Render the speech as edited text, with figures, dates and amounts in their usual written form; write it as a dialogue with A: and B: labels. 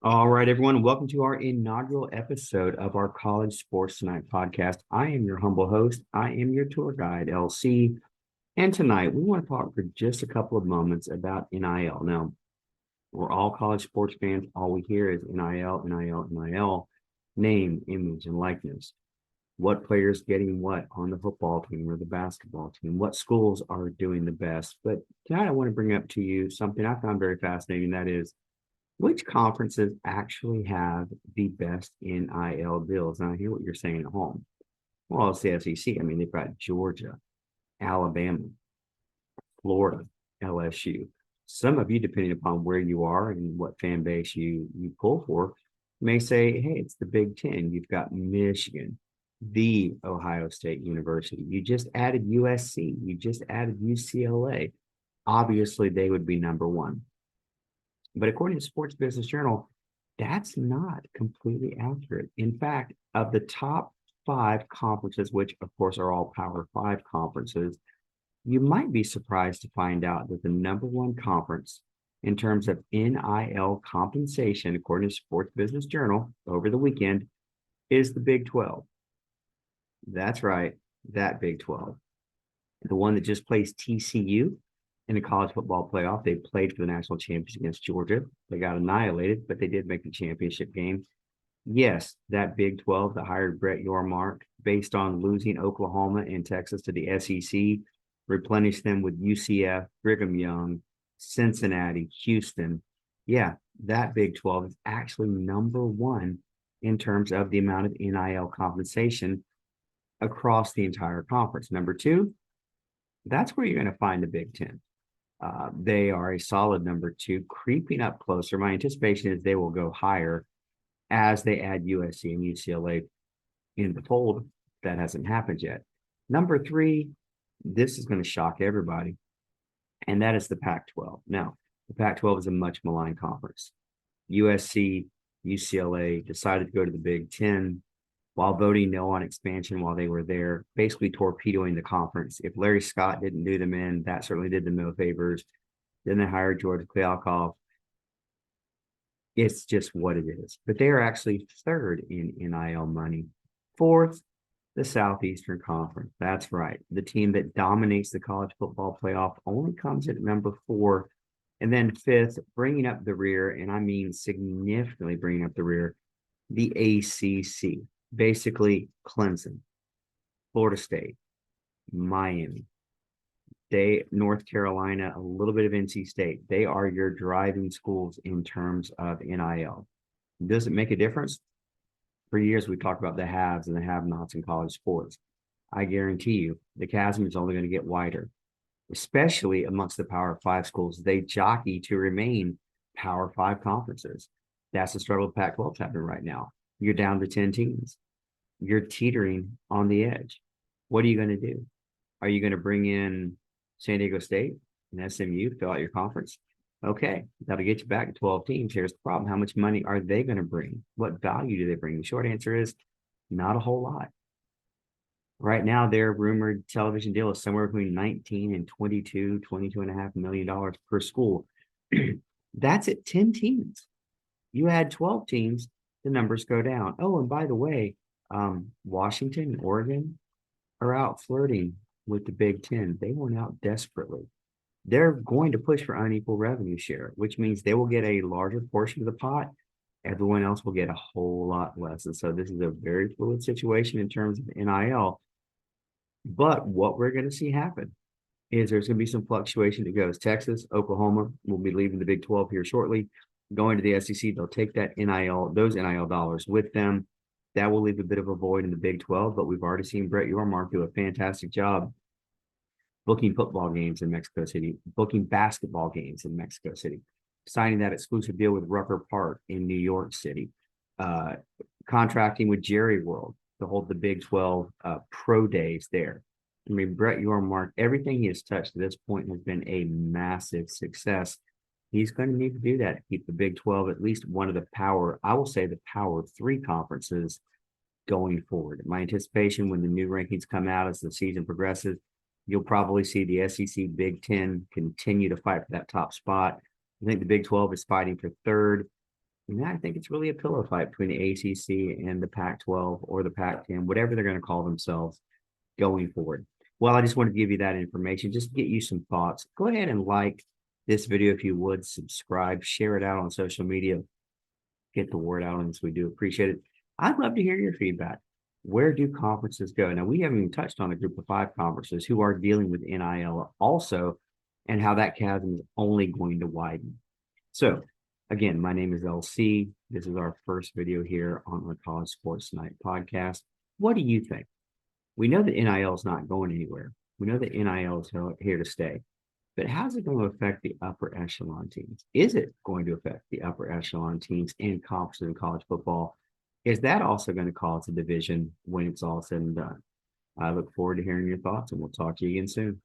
A: All right, everyone. Welcome to our inaugural episode of our College Sports Tonight podcast. I am your humble host. I am your tour guide, LC. And tonight we want to talk for just a couple of moments about NIL. Now, we're all college sports fans. All we hear is NIL, NIL, NIL, name, image, and likeness. What players getting what on the football team or the basketball team? What schools are doing the best? But tonight I want to bring up to you something I found very fascinating. That is, which conferences actually have the best NIL deals? And I hear what you're saying at home. Well, it's the SEC. I mean, they've got Georgia, Alabama, Florida, LSU. Some of you, depending upon where you are and what fan base you pull for, may say, hey, it's the Big Ten. You've got Michigan, the Ohio State University. You just added USC. You just added UCLA. Obviously, they would be number one. But according to Sports Business Journal, that's not completely accurate. In fact, of the top five conferences, which of course are all Power Five conferences, you might be surprised to find out that the number one conference in terms of NIL compensation, according to Sports Business Journal over the weekend, is the Big 12. That's right, that Big 12. The one that just placed TCU in the college football playoff. They played for the national championship against Georgia. They got annihilated, but they did make the championship game. Yes, that Big 12 that hired Brett Yormark based on losing Oklahoma and Texas to the SEC, replenished them with UCF, Brigham Young, Cincinnati, Houston. Yeah, that Big 12 is actually number one in terms of the amount of NIL compensation across the entire conference. Number two, that's where you're going to find the Big Ten. They are a solid number two, creeping up closer. My anticipation is they will go higher as they add USC and UCLA in the fold. That hasn't happened yet. Number three, this is going to shock everybody, and that is the Pac-12. Now, the Pac-12 is a much maligned conference. USC, UCLA decided to go to the Big Ten while voting no on expansion while they were there, basically torpedoing the conference. If Larry Scott didn't do them in, that certainly did them no favors. Then they hired George Kliavkoff. It's just what it is. But they are actually third in NIL money. Fourth, the Southeastern Conference. That's right. The team that dominates the college football playoff only comes at number four. And then fifth, bringing up the rear, and I mean significantly bringing up the rear, the ACC. Basically Clemson, Florida State, Miami, North Carolina, a little bit of NC State. They are your driving schools in terms of NIL. Does it make a difference? For years, we talked about the haves and the have-nots in college sports. I guarantee you, the chasm is only going to get wider, especially amongst the Power Five schools. They jockey to remain Power Five conferences. That's the struggle the Pac-12 is having right now. You're down to 10 teams. You're teetering on the edge. What are you going to do? Are you going to bring in San Diego State and SMU to fill out your conference? Okay, that'll get you back to 12 teams. Here's the problem. How much money are they going to bring? What value do they bring? The short answer is not a whole lot. Right now, their rumored television deal is somewhere between 19 and 22.5 million dollars per school. That's at 10 teams. You add 12 teams, the numbers go down. Oh, and by the way, Washington and Oregon are out flirting with the Big Ten. They went out desperately. They're going to push for unequal revenue share, which means they will get a larger portion of the pot. Everyone else will get a whole lot less. And so this is a very fluid situation in terms of NIL. But what we're going to see happen is there's going to be some fluctuation that goes. Texas, Oklahoma will be leaving the Big 12 here shortly. Going to the SEC, they'll take that NIL, those NIL dollars with them. That will leave a bit of a void in the Big 12, but we've already seen Brett Yormark do a fantastic job booking football games in Mexico City, booking basketball games in Mexico City, signing that exclusive deal with Rucker Park in New York City, contracting with Jerry World to hold the Big 12 pro days there. I mean, Brett Yormark, everything he has touched to this point has been a massive success. He's going to need to do that to keep the Big 12 at least one of the I will say the power three conferences going forward. My anticipation when the new rankings come out as the season progresses, you'll probably see the SEC Big 10 continue to fight for that top spot. I think the Big 12 is fighting for third. And I think it's really a pillow fight between the ACC and the Pac-12 or the Pac-10, whatever they're going to call themselves going forward. Well, I just wanted to give you that information, just to get you some thoughts. Go ahead and like this video if you would, subscribe, share it out on social media, get the word out on this. We do appreciate it. I'd love to hear your feedback. Where do conferences go? Now, we haven't even touched on a group of 5 conferences who are dealing with NIL also, and how that chasm is only going to widen. So, again, my name is LC. This is our first video here on our College Sports Night podcast. What do you think? We know that NIL is not going anywhere. We know that NIL is here to stay. But how's it going to affect the upper echelon teams? Is it going to affect the upper echelon teams and conferences in college football? Is that also going to cause a division when it's all said and done? I look forward to hearing your thoughts, and we'll talk to you again soon.